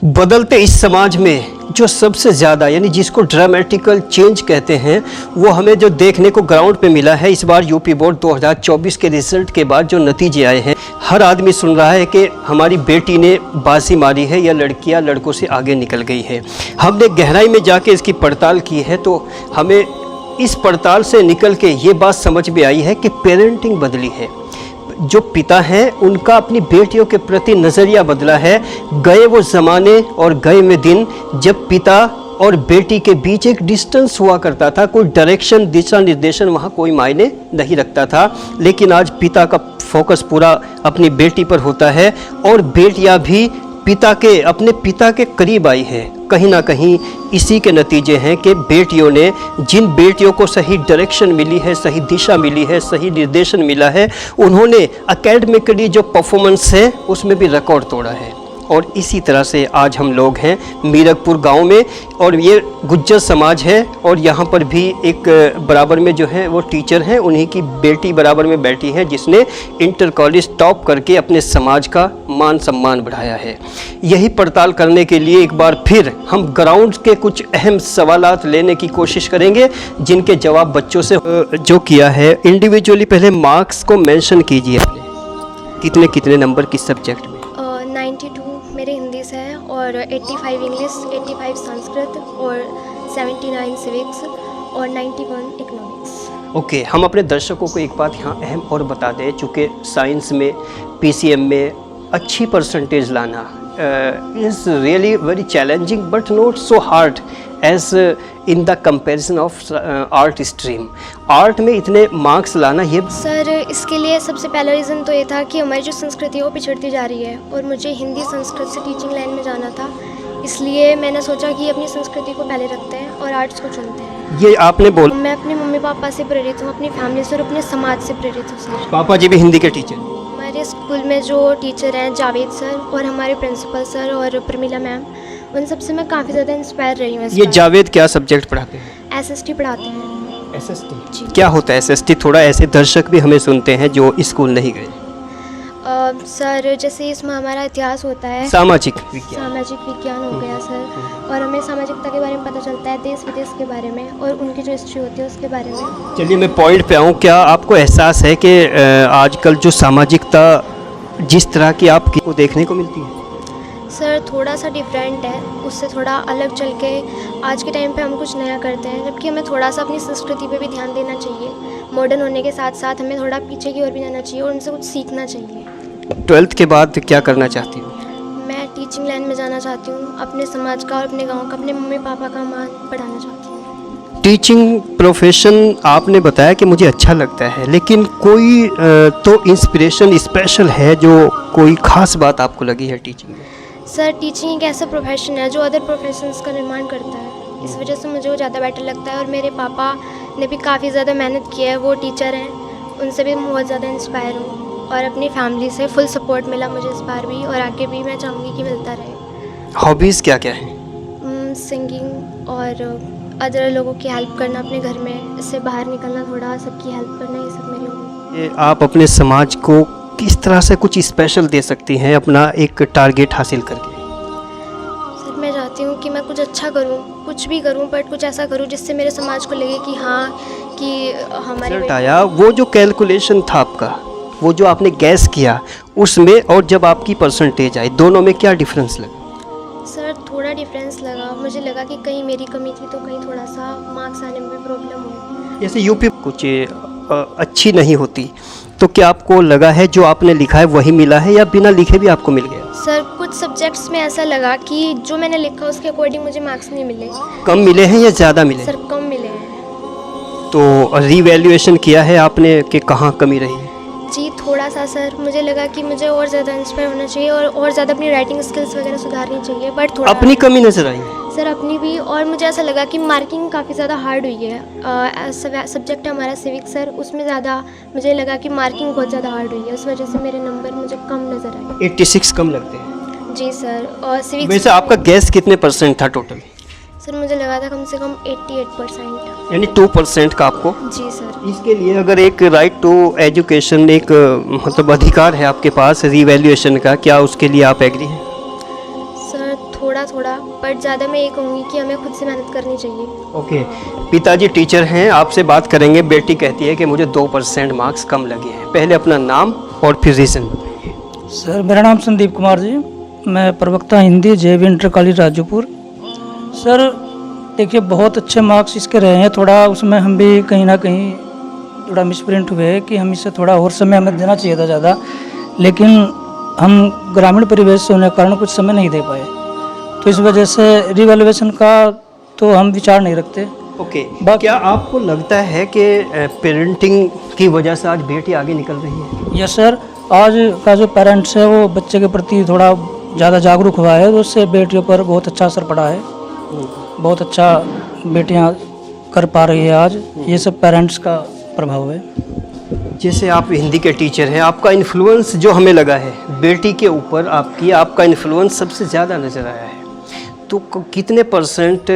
बदलते इस समाज में जो सबसे ज़्यादा यानी जिसको ड्रामेटिकल चेंज कहते हैं वो हमें जो देखने को ग्राउंड पे मिला है इस बार यूपी बोर्ड 2024 के रिजल्ट के बाद जो नतीजे आए हैं। हर आदमी सुन रहा है कि हमारी बेटी ने बाजी मारी है या लड़कियां लड़कों से आगे निकल गई है। हमने गहराई में जाके इसकी पड़ताल की है तो हमें इस पड़ताल से निकल के ये बात समझ में आई है कि पेरेंटिंग बदली है। जो पिता हैं उनका अपनी बेटियों के प्रति नज़रिया बदला है। गए वो ज़माने और गए में दिन जब पिता और बेटी के बीच एक डिस्टेंस हुआ करता था, कोई डायरेक्शन दिशा निर्देशन वहाँ कोई मायने नहीं रखता था। लेकिन आज पिता का फोकस पूरा अपनी बेटी पर होता है और बेटियाँ भी अपने पिता के करीब आई है। कहीं ना कहीं इसी के नतीजे हैं कि बेटियों ने जिन बेटियों को सही डायरेक्शन मिली है, सही दिशा मिली है, सही निर्देशन मिला है, उन्होंने एकेडमिकली जो परफॉर्मेंस है उसमें भी रिकॉर्ड तोड़ा है। और इसी तरह से आज हम लोग हैं मीरकपुर गांव में और ये गुज्जर समाज है और यहाँ पर भी एक बराबर में जो है वो टीचर हैं, उन्हीं की बेटी बराबर में बैठी है जिसने इंटर कॉलेज टॉप करके अपने समाज का मान सम्मान बढ़ाया है। यही पड़ताल करने के लिए एक बार फिर हम ग्राउंड के कुछ अहम सवालात लेने की कोशिश करेंगे जिनके जवाब बच्चों से जो किया है। इंडिविजुअली पहले मार्क्स को मेंशन कीजिए, कितने नंबर किस सब्जेक्ट में? 92 मेरे हिंदी से है और 85 इंग्लिश, 85 संस्कृत और 79 सिविक्स और 91 इकोनॉमिक्स। ओके, हम अपने दर्शकों को एक बात यहाँ अहम और बता दें, चूँकि साइंस में PCM में अच्छी परसेंटेज लाना is really very challenging but not so hard as in the comparison of art stream. Art में इतने मार्क्स लाना ये सर, इसके लिए सबसे पहला रीज़न तो ये था कि हमारी जो संस्कृति है वो पिछड़ती जा रही है और मुझे हिंदी संस्कृत से टीचिंग लाइन में जाना था, इसलिए मैंने सोचा कि अपनी संस्कृति को पहले रखते हैं और आर्ट्स को चुनते हैं। ये आपने बोला? मैं अपने मम्मी पापा से प्रेरित हूँ, अपनी फैमिली से और अपने समाज से प्रेरित हूँ सर। पापा जी भी हिंदी के टीचर? हमारे स्कूल में जो टीचर हैं जावेद सर और हमारे प्रिंसिपल सर और प्रमिला मैम, उन सबसे मैं काफ़ी ज़्यादा इंस्पायर रही हूँ। ये जावेद क्या सब्जेक्ट पढ़ाते हैं? SST पढ़ाते हैं। SST क्या होता है? SST थोड़ा ऐसे दर्शक भी हमें सुनते हैं जो स्कूल नहीं गए। सर, जैसे इसमें हमारा इतिहास होता है, सामाजिक विज्ञान हो गया सर, और हमें सामाजिकता के बारे में पता चलता है, देश विदेश के बारे में और उनकी जो हिस्ट्री होती है उसके बारे में। चलिए मैं पॉइंट पे आऊँ, क्या आपको एहसास है कि आजकल जो सामाजिकता जिस तरह की आपको देखने को मिलती है? सर, थोड़ा सा डिफरेंट है, उससे थोड़ा अलग चल के आज के टाइम पे हम कुछ नया करते हैं, जबकि हमें थोड़ा सा अपनी संस्कृति पे भी ध्यान देना चाहिए। मॉडर्न होने के साथ साथ हमें थोड़ा पीछे की ओर भी जाना चाहिए और उनसे कुछ सीखना चाहिए। 12th के बाद क्या करना चाहती हूँ? मैं टीचिंग लाइन में जाना चाहती हूँ, अपने समाज का और अपने गाँव का, अपने मम्मी पापा का मान बढ़ाना चाहती हूँ। टीचिंग प्रोफेशन आपने बताया कि मुझे अच्छा लगता है, लेकिन कोई तो इंस्पिरेशन स्पेशल है जो कोई ख़ास बात आपको लगी है टीचिंग में? सर, टीचिंग एक ऐसा प्रोफेशन है जो अदर प्रोफेशंस का निर्माण करता है, इस वजह से मुझे वो ज़्यादा बेटर लगता है। और मेरे पापा ने भी काफ़ी ज़्यादा मेहनत की है, वो टीचर हैं, उनसे भी मैं बहुत ज़्यादा इंस्पायर हूँ और अपनी फैमिली से फुल सपोर्ट मिला मुझे इस बार भी और आगे भी मैं चाहूँगी कि मिलता रहे। हॉबीज़ क्या क्या हैं? सिंगिंग और अदर लोगों की हेल्प करना अपने घर में, इससे बाहर निकलना, थोड़ा सबकी हेल्प करना, ये सब मेरी हॉबी। आप अपने समाज को किस तरह से कुछ स्पेशल दे सकती हैं अपना एक टारगेट हासिल करके? सर, मैं चाहती हूँ कि मैं कुछ अच्छा करूँ, कुछ भी करूँ बट कुछ ऐसा करूँ जिससे मेरे समाज को लगे कि हाँ, कि हमारे आया वो जो कैलकुलेशन था आपका, वो जो आपने गैस किया उसमें और जब आपकी परसेंटेज आई, दोनों में क्या डिफरेंस लगा? सर, थोड़ा डिफरेंस लगा, मुझे लगा कि कहीं मेरी कमी थी तो कहीं थोड़ा सा मार्क्स आने में भी प्रॉब्लम हुई। जैसे यूपी कुछ अच्छी नहीं होती तो क्या आपको लगा है जो आपने लिखा है वही मिला है या बिना लिखे भी आपको मिल गया? सर, कुछ सब्जेक्ट्स में ऐसा लगा कि जो मैंने लिखा उसके अकॉर्डिंग मुझे मार्क्स नहीं मिले। कम मिले हैं या ज़्यादा मिले? सर, कम मिले हैं। तो रीवैल्यूएशन किया है आपने कि कहाँ कमी रही है? जी, थोड़ा सा सर, मुझे लगा कि मुझे और ज़्यादा इंस्पायर होना चाहिए और ज़्यादा अपनी राइटिंग स्किल्स वगैरह सुधारनी चाहिए, बट थोड़ा अपनी कमी नजर आई है? सर, अपनी भी, और मुझे ऐसा लगा कि मार्किंग काफ़ी ज़्यादा हार्ड हुई है। सब्जेक्ट है हमारा सिविक्स सर, उसमें ज़्यादा मुझे लगा कि मार्किंग बहुत ज़्यादा हार्ड हुई है, उस वजह से मेरे नंबर मुझे कम नज़र आए। 86 कम लगते हैं? जी सर। और सिविक्स वैसे आपका गैस कितने परसेंट था टोटल? सर, मुझे लगा था कम से कम 88%। यानी 2% का आपको? जी सर। इसके लिए अगर एक राइट टू एजुकेशन एक मतलब अधिकार है आपके पास रीवैल्यूएशन का, क्या उसके लिए आप एग्री हैं? सर थोड़ा थोड़ा, बट ज़्यादा मैं ये कहूँगी कि हमें खुद से मेहनत करनी चाहिए। ओके, पिताजी टीचर हैं, आपसे बात करेंगे। बेटी कहती है कि मुझे 2% मार्क्स कम लगे हैं। पहले अपना नाम और फिर रीज़न। सर मेरा नाम संदीप कुमार जी, मैं प्रवक्ता Hindi JV inter college Rajupur. Sir देखिए बहुत अच्छे मार्क्स इसके रहे हैं, थोड़ा उसमें हम भी कहीं ना कहीं थोड़ा मिसप्रिंट हुए कि हम इससे थोड़ा और समय हमें देना चाहिए था ज़्यादा, लेकिन हम ग्रामीण परिवेश से होने के कारण कुछ समय नहीं दे पाए, तो इस वजह से रिवैल्यूएशन का तो हम विचार नहीं रखते। ओके, क्या आपको लगता है कि पेरेंटिंग की वजह से आज बेटी आगे निकल रही है? यस सर, आज का जो पेरेंट्स है वो बच्चे के प्रति थोड़ा ज़्यादा जागरूक हुआ है, तो उससे बेटियों पर बहुत अच्छा असर पड़ा है। बहुत अच्छा बेटियां कर पा रही है आज, ये सब पेरेंट्स का प्रभाव है। जैसे आप हिंदी के टीचर हैं, आपका इन्फ्लुएंस जो हमें लगा है बेटी के ऊपर, आपका इन्फ्लुएंस सबसे ज़्यादा नज़र आया है, तो कितने परसेंट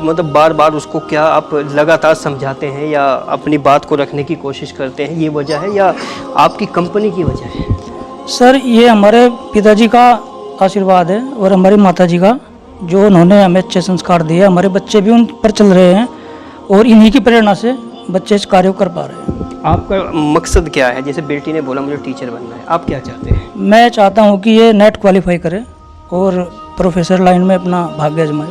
मतलब बार बार उसको क्या आप लगातार समझाते हैं या अपनी बात को रखने की कोशिश करते हैं, ये वजह है या आपकी कंपनी की वजह है? सर ये हमारे पिताजी का आशीर्वाद है और हमारी माताजी का, जो उन्होंने हमें अच्छे संस्कार दिए, हमारे बच्चे भी उन पर चल रहे हैं और इन्हीं की प्रेरणा से बच्चे इस कार्य को कर पा रहे हैं। आपका मकसद क्या है? जैसे बेटी ने बोला मुझे टीचर बनना है, आप क्या चाहते हैं? मैं चाहता हूँ कि ये नेट क्वालिफाई करे और प्रोफेसर लाइन में अपना भाग्य आजमाए।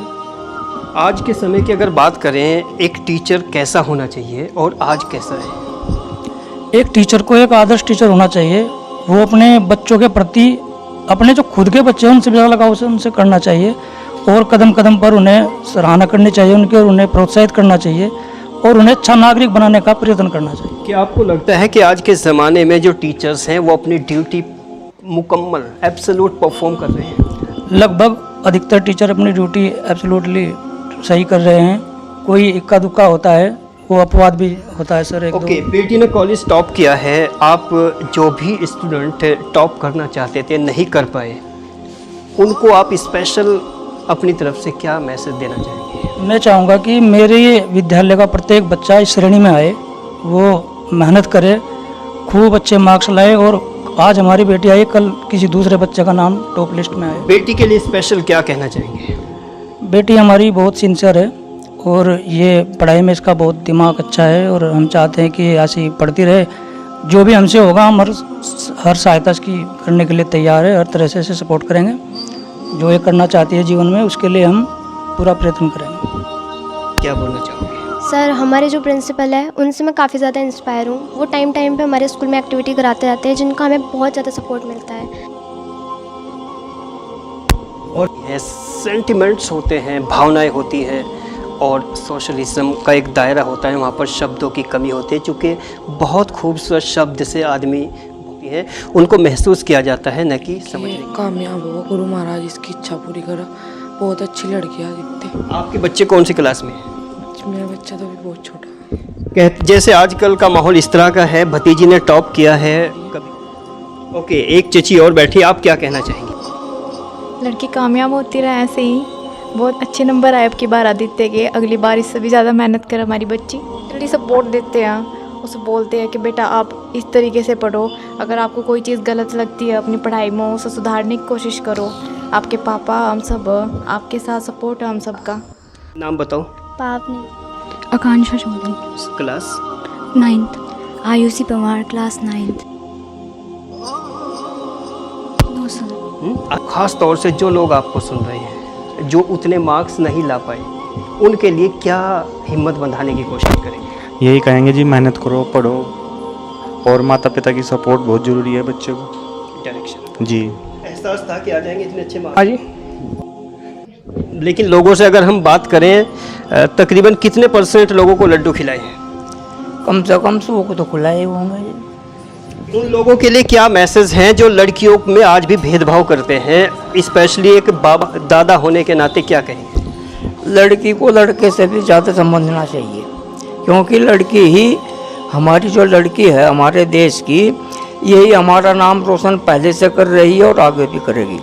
आज के समय की अगर बात करें, एक टीचर कैसा होना चाहिए और आज कैसा है? एक टीचर को एक आदर्श टीचर होना चाहिए, वो अपने बच्चों के प्रति अपने जो खुद के बच्चे हैं उनसे ज़्यादा लगाव से उनसे करना चाहिए और कदम कदम पर उन्हें सराहना करनी चाहिए उनकी, और उन्हें प्रोत्साहित करना चाहिए और उन्हें अच्छा नागरिक बनाने का प्रयत्न करना चाहिए। क्या आपको लगता है कि आज के ज़माने में जो टीचर्स हैं वो अपनी ड्यूटी मुकम्मल एब्सोल्यूट परफॉर्म कर रहे हैं? लगभग अधिकतर टीचर अपनी ड्यूटी एब्सोल्युटली सही कर रहे हैं, कोई इक्का दुक्का होता है, वो अपवाद भी होता है सर। ओके, बेटी ने कॉलेज टॉप किया है, आप जो भी स्टूडेंट टॉप करना चाहते थे नहीं कर पाए, उनको आप स्पेशल अपनी तरफ से क्या मैसेज देना चाहेंगे? मैं चाहूँगा कि मेरे विद्यालय का प्रत्येक बच्चा इस श्रेणी में आए, वो मेहनत करे, खूब अच्छे मार्क्स लाए और आज हमारी बेटी आई, कल किसी दूसरे बच्चे का नाम टॉप लिस्ट में आए। बेटी के लिए स्पेशल क्या कहना चाहेंगे? बेटी हमारी बहुत सिंसियर है और ये पढ़ाई में इसका बहुत दिमाग अच्छा है और हम चाहते हैं कि ऐसी पढ़ती रहे। जो भी हमसे होगा हम हर सहायता इसकी करने के लिए तैयार है, हर तरह से इसे सपोर्ट करेंगे। जो ये करना चाहती है जीवन में उसके लिए हम पूरा प्रयत्न करेंगे। क्या बोलना चाहोगे? सर हमारे जो प्रिंसिपल है उनसे मैं काफ़ी ज़्यादा इंस्पायर हूँ। वो टाइम टाइम पे हमारे स्कूल में एक्टिविटी कराते रहते हैं जिनका हमें बहुत ज़्यादा सपोर्ट मिलता है। और ये सेंटिमेंट्स होते हैं, भावनाएं होती हैं और सोशलिज्म का एक दायरा होता है, वहाँ पर शब्दों की कमी होती है, चूँकि बहुत खूबसूरत शब्द से आदमी होती है उनको महसूस किया जाता है, न कि समझने। कामयाब हो गुरु महाराज, इसकी इच्छा पूरी करो। बहुत अच्छी लड़कियाँ दिखते। आपके बच्चे कौन सी क्लास में है? मेरा बच्चा तो भी बहुत छोटा है। जैसे आजकल का माहौल इस तरह का है, भतीजी ने टॉप किया है कभी। ओके, एक चची और बैठी, आप क्या कहना चाहेंगे? लड़की कामयाब होती रहे ऐसे ही। बहुत अच्छे नंबर आए अब की बार आदित्य के, अगली बार इससे भी ज़्यादा मेहनत करे हमारी बच्ची। जल्दी सपोर्ट देते हैं, उसे बोलते हैं कि बेटा आप इस तरीके से पढ़ो, अगर आपको कोई चीज़ गलत लगती है अपनी पढ़ाई में उसे सुधारने की कोशिश करो। आपके पापा हम सब आपके साथ सपोर्ट है हम सब का। नाम बताओ। पापनी Akanksha Chaudhary, class 9th। Ayushi Pawar, class 9th। No sir. खास तौर से जो लोग आपको सुन रहे हैं, जो उतने मार्क्स नहीं ला पाए, उनके लिए क्या हिम्मत बंधाने की कोशिश करेंगे? यही कहेंगे जी, मेहनत करो, पढ़ो और माता पिता की सपोर्ट बहुत ज़रूरी है बच्चे को। डायरेक्शन जी। एहसास था कि आ जाएंगे इतने अच्छे मार्क्स? हाँ जी। लेकिन लोगों से अगर हम बात करें, तकरीबन कितने % लोगों को लड्डू खिलाए हैं? कम से कम 100 को तो खिलाए होंगे। उन लोगों के लिए क्या मैसेज हैं जो लड़कियों में आज भी भेदभाव करते हैं, स्पेशली एक बाबा दादा होने के नाते क्या कहेंगे? लड़की को लड़के से भी ज़्यादा समझना चाहिए, क्योंकि लड़की ही हमारी जो लड़की है हमारे देश की, यही हमारा नाम रोशन पहले से कर रही है और आगे भी करेगी।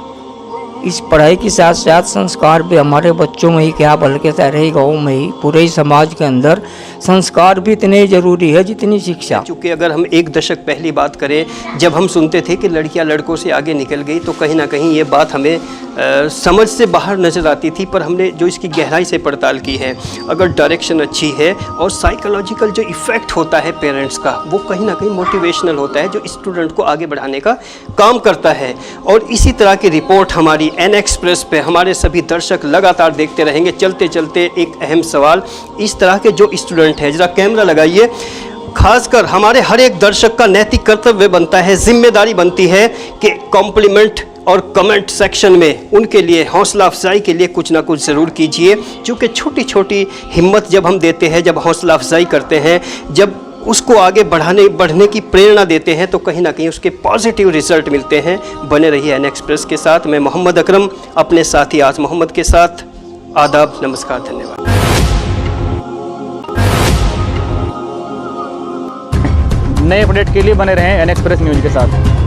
इस पढ़ाई के साथ साथ संस्कार भी हमारे बच्चों में ही क्या बल्कि सारे गाँव में ही पूरे ही समाज के अंदर संस्कार भी इतने ज़रूरी है जितनी शिक्षा। क्योंकि अगर हम एक दशक पहली बात करें, जब हम सुनते थे कि लड़कियां लड़कों से आगे निकल गई, तो कहीं ना कहीं ये बात हमें समझ से बाहर नज़र आती थी, पर हमने जो इसकी गहराई से पड़ताल की है, अगर डायरेक्शन अच्छी है और साइकोलॉजिकल जो इफ़ेक्ट होता है पेरेंट्स का, वो कहीं ना कहीं मोटिवेशनल होता है, जो स्टूडेंट को आगे बढ़ाने का काम करता है। और इसी तरह की रिपोर्ट हमारी एन एक्सप्रेस पे हमारे सभी दर्शक लगातार देखते रहेंगे। चलते चलते एक अहम सवाल, इस तरह के जो स्टूडेंट हैं, ज़रा कैमरा लगाइए, खासकर हमारे हर एक दर्शक का नैतिक कर्तव्य बनता है, जिम्मेदारी बनती है कि कॉम्प्लीमेंट और कमेंट सेक्शन में उनके लिए हौसला अफजाई के लिए कुछ ना कुछ ज़रूर कीजिए। क्योंकि छोटी छोटी हिम्मत जब हम देते हैं, जब हौसला अफजाई करते हैं, जब उसको आगे बढ़ने की प्रेरणा देते हैं, तो कहीं ना कहीं उसके पॉजिटिव रिजल्ट मिलते हैं। बने रहिए एन एक्सप्रेस के साथ। मैं मोहम्मद अकरम अपने साथी आज मोहम्मद के साथ। आदाब, नमस्कार, धन्यवाद। नए अपडेट के लिए बने रहें एन एक्सप्रेस न्यूज़ के साथ।